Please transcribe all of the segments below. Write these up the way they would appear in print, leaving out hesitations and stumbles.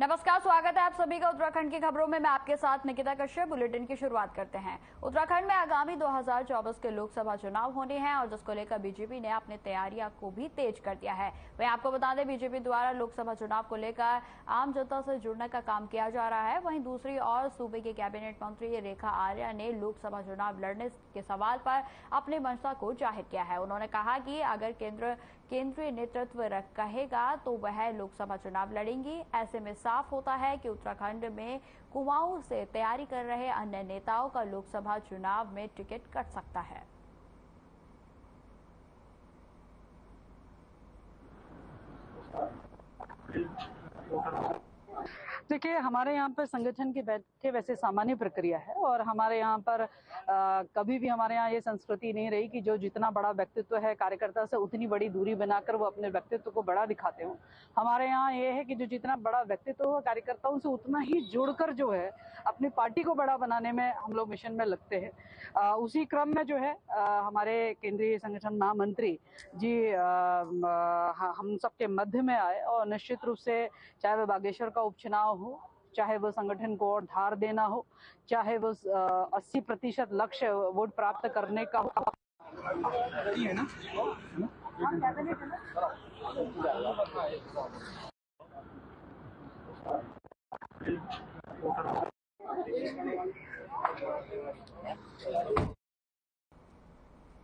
नमस्कार, स्वागत है आप सभी का उत्तराखंड की खबरों में। मैं आपके साथ निकिता कश्यप। बुलेटिन की शुरुआत करते हैं। उत्तराखंड में आगामी 2024 के लोकसभा चुनाव होने हैं और जिसको लेकर बीजेपी ने अपनी तैयारियां को भी तेज कर दिया है। वहीं आपको बता दें, बीजेपी द्वारा लोकसभा चुनाव को लेकर आम जनता से जुड़ने का काम किया जा रहा है। वहीं दूसरी ओर सूबे की कैबिनेट मंत्री रेखा आर्या ने लोकसभा चुनाव लड़ने के सवाल पर अपनी मंशा को जाहिर किया है। उन्होंने कहा कि अगर केंद्रीय नेतृत्व कहेगा तो वह लोकसभा चुनाव लड़ेंगी। ऐसे में साफ होता है कि उत्तराखंड में कुमाऊं से तैयारी कर रहे अन्य नेताओं का लोकसभा चुनाव में टिकट कट सकता है। देखिए, हमारे यहाँ पर संगठन की बैठकें वैसे सामान्य प्रक्रिया है और हमारे यहाँ पर कभी भी हमारे यहाँ ये संस्कृति नहीं रही कि जो जितना बड़ा व्यक्तित्व है कार्यकर्ता से उतनी बड़ी दूरी बनाकर वो अपने व्यक्तित्व को बड़ा दिखाते हो। हमारे यहाँ ये है कि जो जितना बड़ा व्यक्तित्व हो कार्यकर्ताओं से उतना ही जुड़कर जो है अपनी पार्टी को बड़ा बनाने में हम लोग मिशन में लगते हैं। उसी क्रम में जो है हमारे केंद्रीय संगठन महामंत्री जी हम सबके मध्य में आए और निश्चित रूप से चाहे वह बागेश्वर का उपचुनाव हो, चाहे वो संगठन को और धार देना हो, चाहे वो 80% लक्ष्य वोट प्राप्त करने का हो। है ना?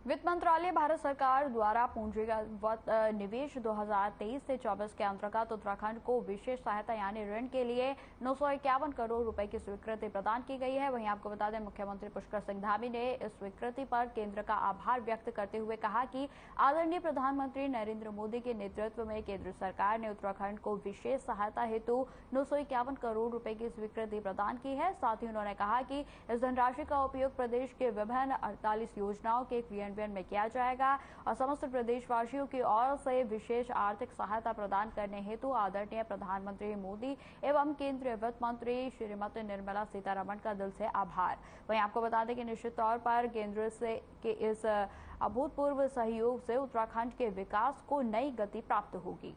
वित्त मंत्रालय भारत सरकार द्वारा पूंजीगत निवेश 2023 से 24 के अंतर्गत उत्तराखंड को विशेष सहायता यानी ऋण के लिए 951 करोड़ रुपए की स्वीकृति प्रदान की गई है। वहीं आपको बता दें, मुख्यमंत्री पुष्कर सिंह धामी ने इस स्वीकृति पर केंद्र का आभार व्यक्त करते हुए कहा कि आदरणीय प्रधानमंत्री नरेंद्र मोदी के नेतृत्व में केंद्र सरकार ने उत्तराखंड को विशेष सहायता हेतु 951 करोड़ रुपए की स्वीकृति प्रदान की है। साथ ही उन्होंने कहा कि इस धनराशि का उपयोग प्रदेश के विभिन्न 48 योजनाओं के क्रियान्वयन में किया जाएगा और समस्त प्रदेशवासियों की ओर से विशेष आर्थिक सहायता प्रदान करने हेतु आदरणीय प्रधानमंत्री मोदी एवं केंद्रीय वित्त मंत्री श्रीमती निर्मला सीतारमण का दिल से आभार। वहीं आपको बता दें कि निश्चित तौर पर केंद्र से के इस अभूतपूर्व सहयोग से उत्तराखंड के विकास को नई गति प्राप्त होगी।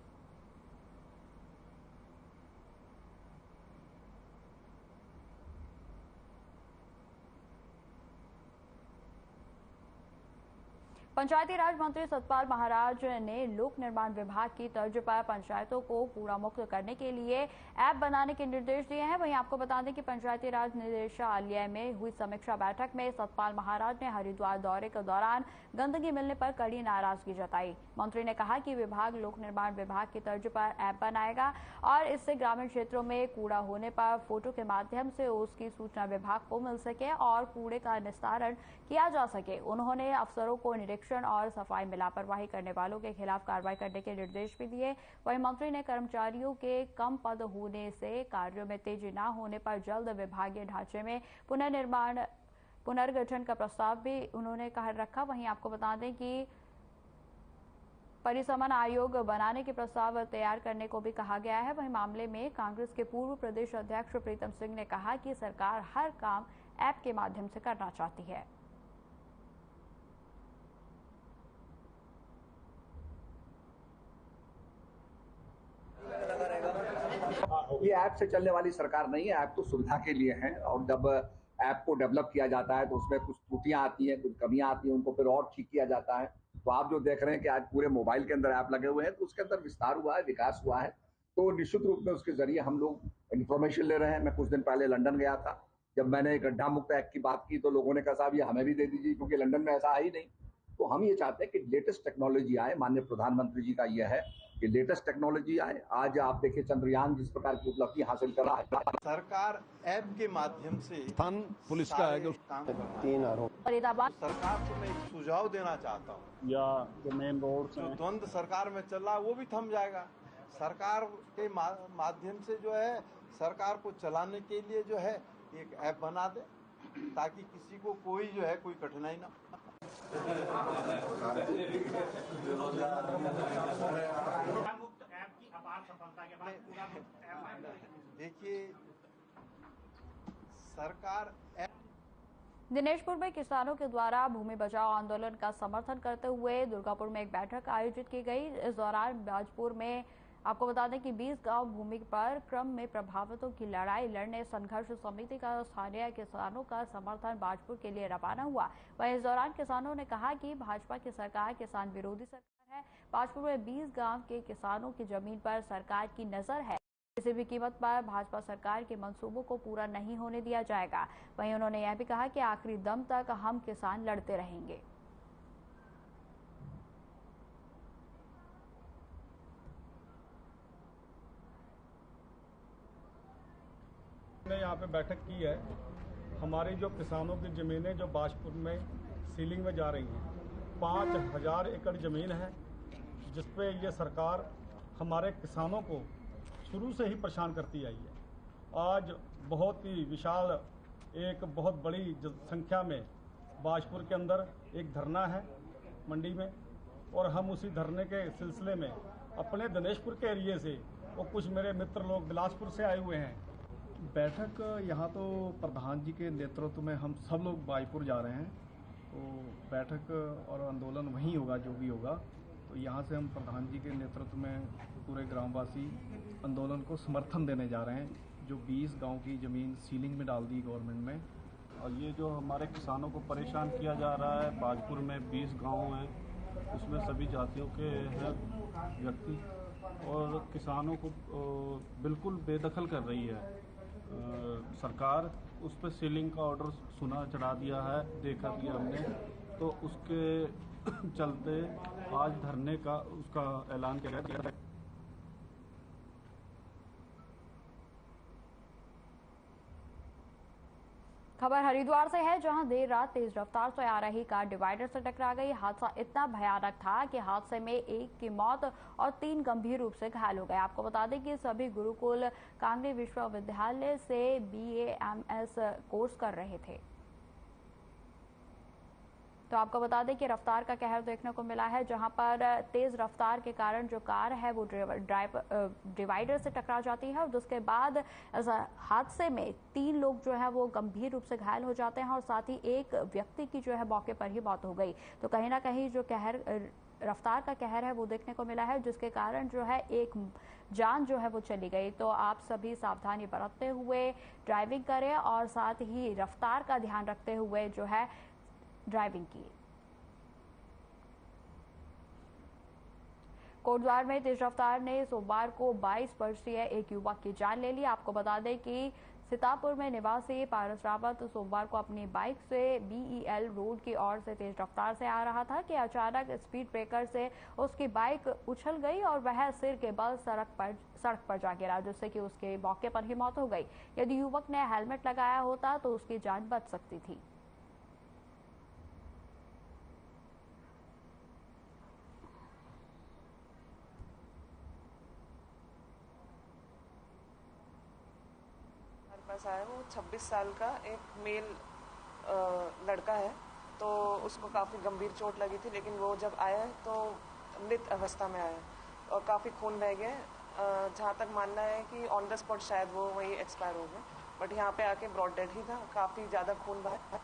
पंचायती राज मंत्री सतपाल महाराज ने लोक निर्माण विभाग की तर्ज पर पंचायतों को कूड़ा मुक्त करने के लिए ऐप बनाने के निर्देश दिए हैं। वहीं आपको बता दें कि पंचायती राज निदेशालय में हुई समीक्षा बैठक में सतपाल महाराज ने हरिद्वार दौरे के दौरान गंदगी मिलने पर कड़ी नाराजगी जताई। मंत्री ने कहा कि विभाग लोक निर्माण विभाग की तर्ज पर ऐप बनाएगा और इससे ग्रामीण क्षेत्रों में कूड़ा होने पर फोटो के माध्यम से उसकी सूचना विभाग को मिल सके और कूड़े का निस्तारण किया जा सके। उन्होंने अफसरों को निरीक्षण और सफाई में लापरवाही करने वालों के खिलाफ कार्रवाई करने के निर्देश भी दिए। वहीं मंत्री ने कर्मचारियों के कम पद होने से कार्यों में तेजी न होने पर जल्द विभागीय ढांचे में पुनर्गठन का प्रस्ताव भी उन्होंने रखा। वहीं आपको बता दें कि परिसमन आयोग बनाने के प्रस्ताव तैयार करने को भी कहा गया है। वहीं मामले में कांग्रेस के पूर्व प्रदेश अध्यक्ष प्रीतम सिंह ने कहा कि सरकार हर काम ऐप के माध्यम से करना चाहती है। ये ऐप से चलने वाली सरकार नहीं है। ऐप तो सुविधा के लिए है और जब ऐप को डेवलप किया जाता है तो उसमें कुछ त्रुटियां आती हैं, कुछ कमियां आती हैं, उनको फिर और ठीक किया जाता है। तो आप जो देख रहे हैं कि आज पूरे मोबाइल के अंदर ऐप लगे हुए हैं, तो उसके अंदर विस्तार हुआ है, विकास हुआ है। तो निश्चित रूप में उसके जरिए हम लोग इन्फॉर्मेशन ले रहे हैं। मैं कुछ दिन पहले लंदन गया था। जब मैंने गड्ढा मुक्त ऐप की बात की तो लोगों ने कहा साहब ये हमें भी दे दीजिए, क्योंकि लंदन में ऐसा है ही नहीं। तो हम ये चाहते हैं कि लेटेस्ट टेक्नोलॉजी आए। माननीय प्रधानमंत्री जी का यह है कि लेटेस्ट टेक्नोलॉजी आए। आज आप देखिए चंद्रयान जिस प्रकार की उपलब्धि हासिल कर रहा है, सरकार ऐप के माध्यम से स्थान पुलिस का है कि 3 आरोप सरकार को मैं एक सुझाव देना चाहता हूँ, या जो मेन रोड जो द्वंद्व सरकार में चल रहा है वो भी थम जाएगा। सरकार के माध्यम से जो है सरकार को चलाने के लिए जो है एक ऐप बना दे ताकि किसी को कोई जो है कोई कठिनाई ना। देखिए सरकार दिनेशपुर में किसानों के द्वारा भूमि बचाओ आंदोलन का समर्थन करते हुए दुर्गापुर में एक बैठक आयोजित की गई। इस दौरान बाजपुर में आपको बता दें कि 20 गांव भूमि पर क्रम में प्रभावितों की लड़ाई लड़ने संघर्ष समिति का स्थानीय किसानों का समर्थन भाजपुर के लिए रवाना हुआ। वहीं इस दौरान किसानों ने कहा कि भाजपा की सरकार किसान विरोधी सरकार है। भाजपुर में 20 गांव के किसानों की जमीन पर सरकार की नजर है। किसी भी कीमत पर भाजपा सरकार के मंसूबों को पूरा नहीं होने दिया जाएगा। वहीं उन्होंने यह भी कहा कि आखिरी दम तक हम किसान लड़ते रहेंगे। ने यहाँ पे बैठक की है। हमारी जो किसानों की ज़मीनें जो भाजपुर में सीलिंग में जा रही हैं, 5000 एकड़ ज़मीन है, जिस पे ये सरकार हमारे किसानों को शुरू से ही परेशान करती आई है। आज बहुत ही विशाल एक बहुत बड़ी संख्या में भाजपुर के अंदर एक धरना है मंडी में, और हम उसी धरने के सिलसिले में अपने दिनेशपुर के एरिए से और कुछ मेरे मित्र लोग बिलासपुर से आए हुए हैं। बैठक यहाँ तो प्रधान जी के नेतृत्व में हम सब लोग भाजपुर जा रहे हैं, तो बैठक और आंदोलन वहीं होगा जो भी होगा। तो यहाँ से हम प्रधान जी के नेतृत्व में पूरे ग्रामवासी आंदोलन को समर्थन देने जा रहे हैं, जो 20 गांव की ज़मीन सीलिंग में डाल दी गवर्नमेंट में। और ये जो हमारे किसानों को परेशान किया जा रहा है, भाजपुर में 20 गांव हैं, उसमें सभी जातियों के हैं व्यक्ति, और किसानों को बिल्कुल बेदखल कर रही है सरकार। उस पर सीलिंग का ऑर्डर सुना चढ़ा दिया है, देखा कि हमने, तो उसके चलते आज धरने का उसका ऐलान किया गया। खबर हरिद्वार से है, जहां देर रात तेज रफ्तार से आ रही कार डिवाइडर से टकरा गई। हादसा इतना भयानक था कि हादसे में एक की मौत और 3 गंभीर रूप से घायल हो गए। आपको बता दें कि सभी गुरुकुल कांगड़ी विश्वविद्यालय से BAMS कोर्स कर रहे थे। तो आपको बता दें कि रफ्तार का कहर देखने को मिला है, जहां पर तेज रफ्तार के कारण जो कार है वो डिवाइडर से टकरा जाती है, और जिसके बाद हादसे में 3 लोग जो है वो गंभीर रूप से घायल हो जाते हैं, और साथ ही एक व्यक्ति की जो है मौके पर ही मौत हो गई। तो कहीं ना कहीं जो कहर रफ्तार का कहर है वो देखने को मिला है, जिसके कारण जो है एक जान जो है वो चली गई। तो आप सभी सावधानी बरतते हुए ड्राइविंग करें, और साथ ही रफ्तार का ध्यान रखते हुए जो है ड्राइविंग की। कोटद्वार में तेज रफ्तार ने सोमवार को 22 वर्षीय एक युवक की जान ले ली। आपको बता दें कि सीतापुर में निवासी पारस रावत सोमवार को अपनी बाइक से BEL रोड की ओर से तेज रफ्तार से आ रहा था कि अचानक स्पीड ब्रेकर से उसकी बाइक उछल गई और वह सिर के बल सड़क पर जा गिरा, जिससे कि उसके मौके पर ही मौत हो गई। यदि युवक ने हेलमेट लगाया होता तो उसकी जान बच सकती थी। पास आया, वो 26 साल का एक मेल लड़का है। तो उसको काफ़ी गंभीर चोट लगी थी, लेकिन वो जब आया तो मृत अवस्था में आया और काफ़ी खून बह गया। जहाँ तक मानना है कि ऑन द स्पॉट शायद वो वही एक्सपायर हो गए, बट यहाँ पे आके ब्रॉड डेड ही था, काफ़ी ज़्यादा खून बहा।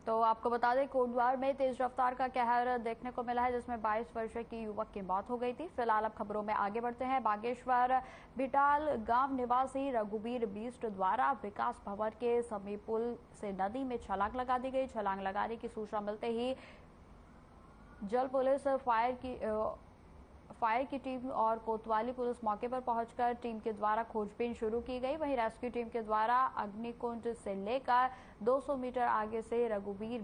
तो आपको बता दें कोटद्वार में तेज रफ्तार का कहर देखने को मिला है, जिसमें 22 वर्षीय की युवक की मौत हो गई थी। फिलहाल अब खबरों में आगे बढ़ते हैं। बागेश्वर बिटाल गांव निवासी रघुबीर बिष्ट द्वारा विकास भवन के समीप पुल से नदी में छलांग लगा दी गई। छलांग लगाने की सूचना मिलते ही जल पुलिस, फायर की टीम और कोतवाली पुलिस मौके पर पहुंचकर टीम के द्वारा खोजबीन शुरू की गई। वहीं रेस्क्यू टीम के द्वारा अग्निकुंड से लेकर 200 मीटर आगे से रघुबीर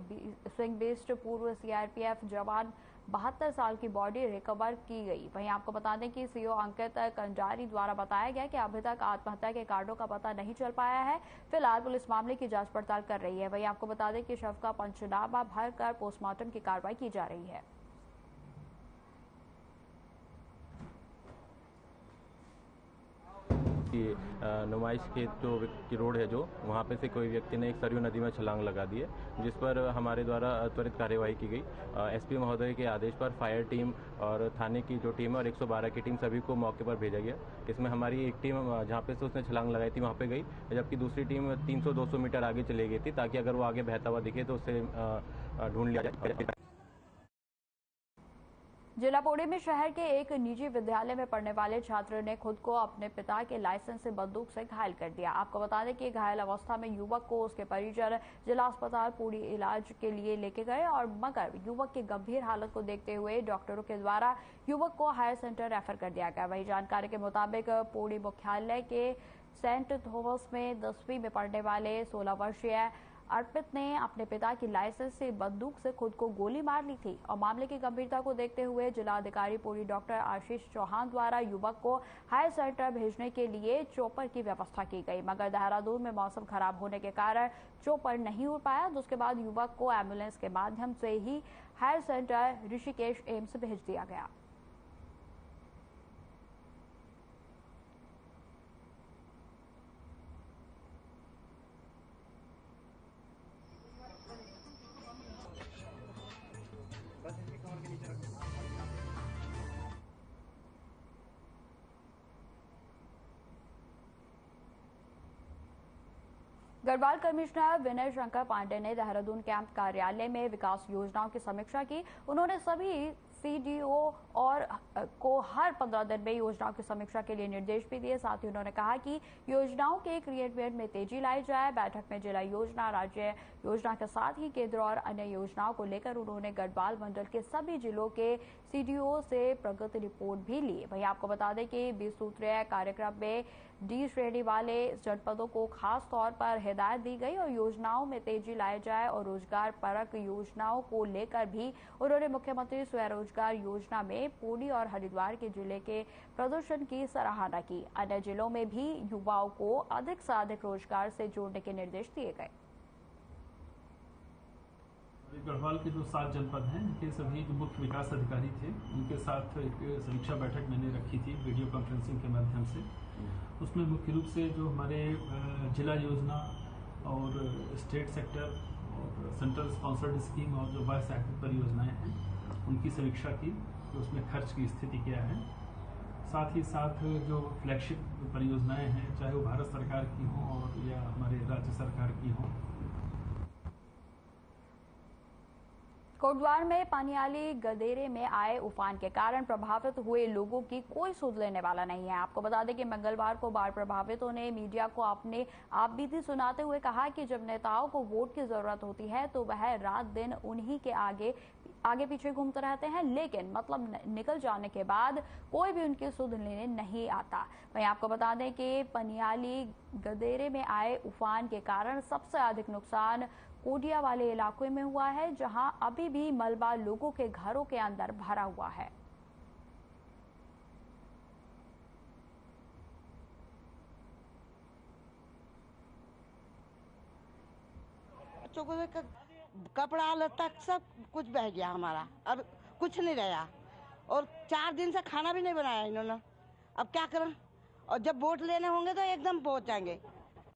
सिंह बिष्ट पूर्व CRPF जवान 72 साल की बॉडी रिकवर की गई। वहीं आपको बता दें कि CO अंकित कंजारी द्वारा बताया गया कि अभी तक आत्महत्या के कारणों का पता नहीं चल पाया है। फिलहाल पुलिस मामले की जांच पड़ताल कर रही है। वहीं आपको बता दें कि शव का पंचनामा भरकर पोस्टमार्टम की कार्रवाई की जा रही है। की नुमाइश के जो रोड है जो वहाँ पे से कोई व्यक्ति ने एक सरयू नदी में छलांग लगा दी है, जिस पर हमारे द्वारा त्वरित कार्यवाही की गई। एसपी महोदय के आदेश पर फायर टीम और थाने की जो टीम है और 112 की टीम सभी को मौके पर भेजा गया। इसमें हमारी एक टीम जहाँ पे से उसने छलांग लगाई थी वहाँ पे गई, जबकि दूसरी टीम 300-200 मीटर आगे चली गई थी ताकि अगर वो आगे बहता हुआ दिखे तो उसे ढूंढ लिया जाए। जिला पौड़ी में शहर के एक निजी विद्यालय में पढ़ने वाले छात्र ने खुद को अपने पिता के लाइसेंस से बंदूक से घायल कर दिया। आपको बता दें कि घायल अवस्था में युवक को उसके परिजन जिला अस्पताल पौड़ी इलाज के लिए लेके गए और मगर युवक की गंभीर हालत को देखते हुए डॉक्टरों के द्वारा युवक को हायर सेंटर रेफर कर दिया गया। वही जानकारी के मुताबिक पौड़ी मुख्यालय के सेंट थॉमस में 10वीं में पढ़ने वाले 16 वर्षीय अर्पित ने अपने पिता की लाइसेंस से बंदूक से खुद को गोली मार ली थी और मामले की गंभीरता को देखते हुए जिला अधिकारी पौड़ी डॉक्टर आशीष चौहान द्वारा युवक को हायर सेंटर भेजने के लिए चॉपर की व्यवस्था की गई, मगर देहरादून में मौसम खराब होने के कारण चॉपर नहीं उड़ पाया। जिसके बाद युवक को एम्बुलेंस के माध्यम से ही हायर सेंटर ऋषिकेश एम्स भेज दिया गया। गढ़वाल कमिश्नर विनय शंकर पांडे ने देहरादून कैंप कार्यालय में विकास योजनाओं की समीक्षा की। उन्होंने सभी सीडीओ और को हर 15 दिन में योजनाओं की समीक्षा के लिए निर्देश भी दिए। साथ ही उन्होंने कहा कि योजनाओं के क्रियान्वयन में तेजी लाई जाए। बैठक में जिला योजना, राज्य योजना के साथ ही केंद्र और अन्य योजनाओं को लेकर उन्होंने गढ़वाल मंडल के सभी जिलों के सीडीओ से प्रगति रिपोर्ट भी ली। वहीं आपको बता दें कि 20 सूत्रीय कार्यक्रम में डी श्रेणी वाले जनपदों को खास तौर पर हिदायत दी गई और योजनाओं में तेजी लाई जाए और रोजगार परक योजनाओं को लेकर भी उन्होंने मुख्यमंत्री स्वरोजगार योजना में पौड़ी और हरिद्वार के जिले के प्रदर्शन की सराहना की। अन्य जिलों में भी युवाओं को अधिक से अधिक रोजगार से जोड़ने के निर्देश दिए गए। गढ़वाल के जो 7 जनपद हैं, इनके सभी जो मुख्य विकास अधिकारी थे, उनके साथ एक समीक्षा बैठक मैंने रखी थी वीडियो कॉन्फ्रेंसिंग के माध्यम से। उसमें मुख्य रूप से जो हमारे जिला योजना और स्टेट सेक्टर और सेंट्रल स्पॉन्सर्ड स्कीम और जो वॉइस एक्टिव परियोजनाएं हैं, उनकी समीक्षा की कि उसमें खर्च की स्थिति क्या है। साथ ही साथ जो फ्लैगशिप परियोजनाएं हैं, चाहे वो भारत सरकार की हों और या हमारे राज्य सरकार की हों। कोटद्वार में पनियाली गदेरे में आए उफान के कारण प्रभावित हुए लोगों की कोई सुध लेने वाला नहीं है। आपको बता दें कि मंगलवार को बाढ़ प्रभावितों ने मीडिया को अपने आपबीती सुनाते हुए कहा कि जब नेताओं को वोट की जरूरत होती है तो वह रात दिन उन्हीं के आगे पीछे घूमते रहते हैं, लेकिन मतलब निकल जाने के बाद कोई भी उनकी सुध लेने नहीं आता। वहीं आपको बता दें कि पनियाली गदेरे में आए उफान के कारण सबसे अधिक नुकसान कोडिया वाले इलाकों में हुआ है, जहां अभी भी मलबा लोगों के घरों के अंदर भरा हुआ है। बच्चों को कपड़ा लत्ता सब कुछ बह गया हमारा, अब कुछ नहीं रहा और 4 दिन से खाना भी नहीं बनाया इन्होंने। अब क्या करें? और जब वोट लेने होंगे तो एकदम पहुंच जाएंगे।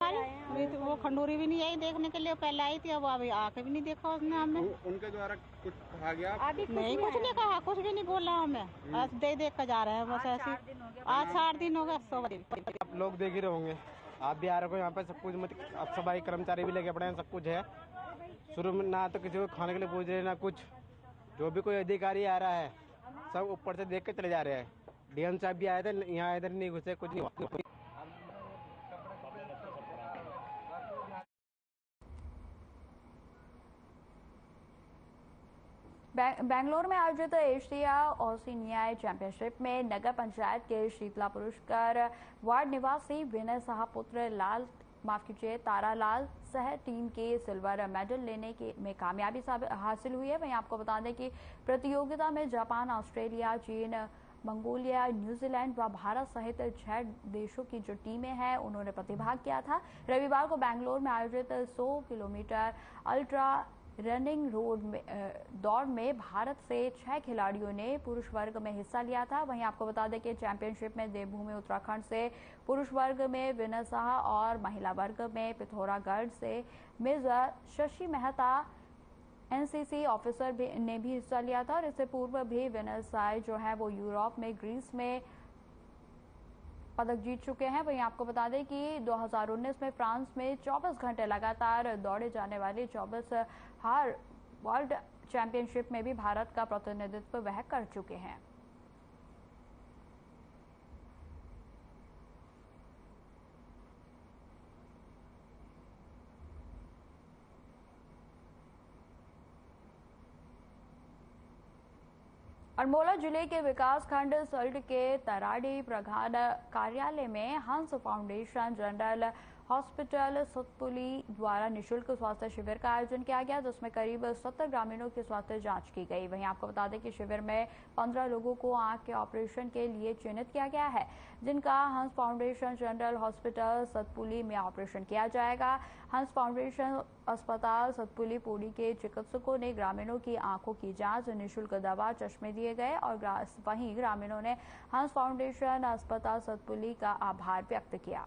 तो वो खंडूरी भी नहीं आई देखने के लिए, पहले आई थी, अब अभी आके भी नहीं देखा उसने हमें। उनके द्वारा कुछ कहा गया? नहीं, कुछ नहीं कहा, कुछ भी नहीं बोला हमें। आज देख कर जा रहे हैं बस ऐसे। आज 8 दिन हो गए। आप लोग देख ही रहे होंगे, आप भी आ रहे हो यहाँ पे, सब कुछ मतलब अब सफाई कर्मचारी भी लेके पड़े हैं, सब कुछ है। शुरू में ना तो किसी को खाने के लिए पूछ रहे ना कुछ, जो भी कोई अधिकारी आ रहा है सब ऊपर से देख के चले जा रहे हैं। डीएम साहब भी आए थे, यहाँ इधर नहीं घुसे, कुछ नहीं हुआ। बेंगलोर में आयोजित एशिया ओशिनिया चैंपियनशिप में नगर पंचायत के शीतला पुरस्कार वार्ड निवासी विनय साहपुत्र तारालाल सह टीम के सिल्वर मेडल लेने में कामयाबी हासिल हुई है। वहीं आपको बता दें कि प्रतियोगिता में जापान, ऑस्ट्रेलिया, चीन, मंगोलिया, न्यूजीलैंड व भारत सहित 6 देशों की जो टीमें हैं उन्होंने प्रतिभाग किया था। रविवार को बेंगलोर में आयोजित 100 किलोमीटर अल्ट्रा रनिंग रोड में दौड़ में भारत से 6 खिलाड़ियों ने पुरुष वर्ग में हिस्सा लिया था। वहीं आपको बता दें कि चैंपियनशिप में देवभूमि उत्तराखंड से पुरुष वर्ग में विनय साहा और महिला वर्ग में पिथौरागढ़ से major Shashi Mehta NCC officer ने भी हिस्सा लिया था। और इससे पूर्व भी विनय साय जो है वो यूरोप में ग्रीस में पदक जीत चुके हैं। वहीं आपको बता दें कि 2019 में फ्रांस में 24 घंटे लगातार दौड़े जाने वाली 24 हार वर्ल्ड चैंपियनशिप में भी भारत का प्रतिनिधित्व वह कर चुके हैं। अल्मोड़ा जिले के विकासखंड सल्ट के तराड़ी प्रधान कार्यालय में हंस फाउंडेशन जनरल हॉस्पिटल सतपुली द्वारा निःशुल्क स्वास्थ्य शिविर का आयोजन किया गया, जिसमें करीब 70 ग्रामीणों की स्वास्थ्य जांच की गई। वहीं आपको बता दें कि शिविर में 15 लोगों को आंख के ऑपरेशन के लिए चयनित किया गया है, जिनका हंस फाउंडेशन जनरल हॉस्पिटल सतपुली में ऑपरेशन किया जाएगा। हंस फाउंडेशन अस्पताल सतपुली पूरी के चिकित्सकों ने ग्रामीणों की आंखों की जांच, निःशुल्क दवा, चश्मे दिए गए और वहीं ग्रामीणों ने हंस फाउंडेशन अस्पताल सतपुली का आभार व्यक्त किया।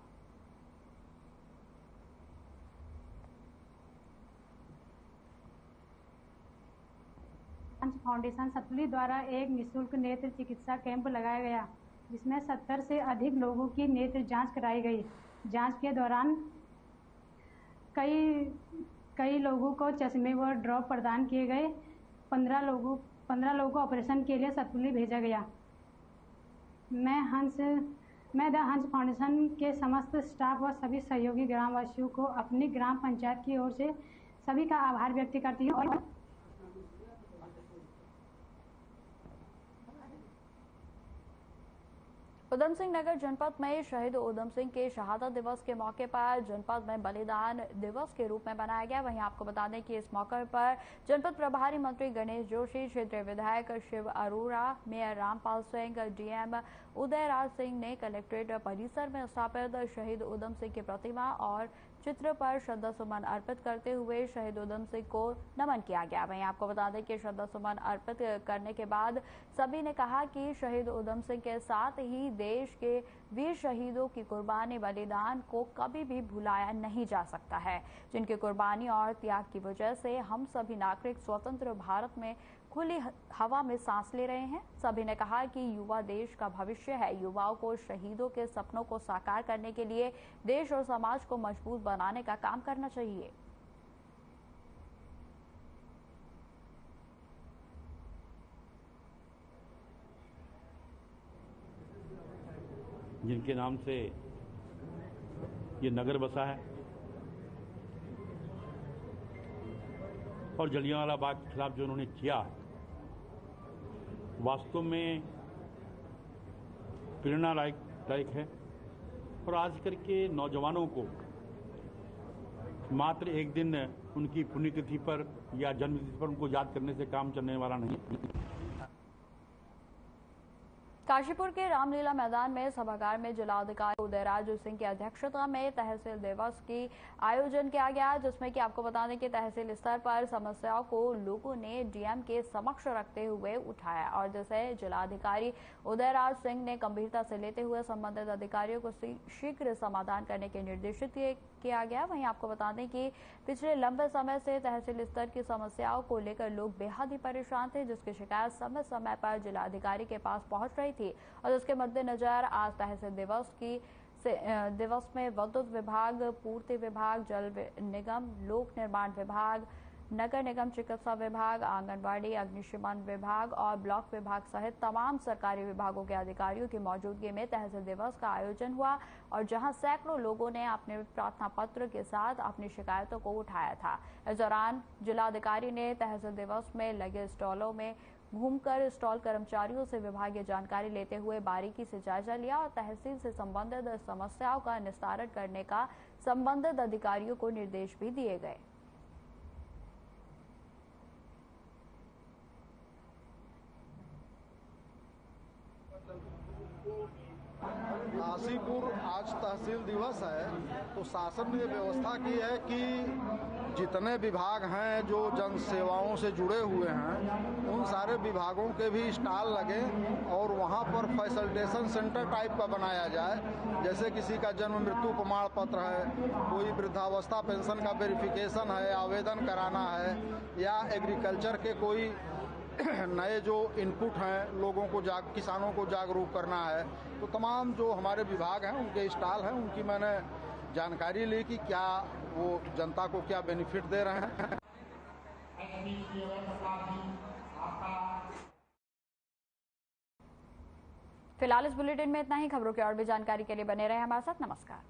हंस फाउंडेशन सतपुली द्वारा एक निःशुल्क नेत्र चिकित्सा कैंप लगाया गया, जिसमें 70 से अधिक लोगों की नेत्र जांच कराई गई। जांच के दौरान कई लोगों को चश्मे व ड्रॉप प्रदान किए गए। 15 लोगों को ऑपरेशन के लिए सतपुली भेजा गया। मैं द हंस फाउंडेशन के समस्त स्टाफ व सभी सहयोगी ग्रामवासियों को अपनी ग्राम पंचायत की ओर से सभी का आभार व्यक्त करती हूँ। और उधम सिंह नगर जनपद में शहीद उधम सिंह के शहादत दिवस के मौके पर जनपद में बलिदान दिवस के रूप में मनाया गया। वहीं आपको बता दें कि इस मौके पर जनपद प्रभारी मंत्री गणेश जोशी, क्षेत्रीय विधायक शिव अरोड़ा, मेयर रामपाल सिंह, डीएम उदयराज सिंह ने कलेक्ट्रेट परिसर में स्थापित शहीद उधम सिंह की प्रतिमा और चित्र पर श्रद्धा सुमन अर्पित करते हुए शहीद उधम सिंह को नमन किया गया। वहीं आपको बता दें कि श्रद्धा सुमन अर्पित करने के बाद सभी ने कहा कि शहीद उधम सिंह के साथ ही देश के वीर शहीदों की कुर्बानी बलिदान को कभी भी भुलाया नहीं जा सकता है, जिनकी कुर्बानी और त्याग की वजह से हम सभी नागरिक स्वतंत्र भारत में खुली हवा में सांस ले रहे हैं। सभी ने कहा कि युवा देश का भविष्य है। युवाओं को शहीदों के सपनों को साकार करने के लिए देश और समाज को मजबूत बनाने का काम करना चाहिए। जिनके नाम से ये नगर बसा है और जलियांवाला बाग के खिलाफ जो उन्होंने किया, वास्तव में प्रेरणादायक है। और आजकल के नौजवानों को मात्र एक दिन उनकी पुण्यतिथि पर या जन्मतिथि पर उनको याद करने से काम चलने वाला नहीं। काशीपुर के रामलीला मैदान में सभागार में जिलाधिकारी उदयराज सिंह की अध्यक्षता में तहसील दिवस की आयोजन किया गया, जिसमें कि आपको बता दें कि तहसील स्तर पर समस्याओं को लोगों ने डीएम के समक्ष रखते हुए उठाया और जिसे जिलाधिकारी उदयराज सिंह ने गंभीरता से लेते हुए संबंधित अधिकारियों को शीघ्र समाधान करने के निर्देशित किया गया। वहीं आपको बता दें कि पिछले लंबे समय से तहसील स्तर की समस्याओं को लेकर लोग बेहद ही परेशान थे, जिसकी शिकायत समय समय पर जिलाधिकारी के पास पहुंच रही थी और इसके मद्देनजर आज तहसील दिवस में विद्युत विभाग, पूर्ति विभाग, जल निगम, लोक निर्माण विभाग, नगर निगम चिकित्सा विभाग, आंगनबाड़ी, अग्निशमन विभाग और ब्लॉक विभाग सहित तमाम सरकारी विभागों के अधिकारियों की मौजूदगी में तहसील दिवस का आयोजन हुआ और जहां सैकड़ों लोगों ने अपने प्रार्थना पत्र के साथ अपनी शिकायतों को उठाया था। इस दौरान जिलाधिकारी ने तहसील दिवस में लगे स्टॉलों में घूमकर स्टॉल कर्मचारियों से विभागीय जानकारी लेते हुए बारीकी से जायजा लिया और तहसील से संबंधित समस्याओं का निस्तारण करने का संबंधित अधिकारियों को निर्देश भी दिए गए। आसीपुर आज तहसील दिवस है तो शासन ने व्यवस्था की है कि जितने विभाग हैं जो जन सेवाओं से जुड़े हुए हैं उन सारे विभागों के भी स्टॉल लगे और वहां पर फैसिलिटेशन सेंटर टाइप का बनाया जाए। जैसे किसी का जन्म मृत्यु प्रमाण पत्र है, कोई वृद्धावस्था पेंशन का वेरिफिकेशन है, आवेदन कराना है, या एग्रीकल्चर के कोई नए जो इनपुट हैं लोगों को किसानों को जागरूक करना है, तो तमाम जो हमारे विभाग हैं उनके स्टॉल हैं, उनकी मैंने जानकारी ली कि क्या वो जनता को क्या बेनिफिट दे रहे हैं। फिलहाल इस बुलेटिन में इतना ही। खबरों की और भी जानकारी के लिए बने रहे हमारे साथ। नमस्कार।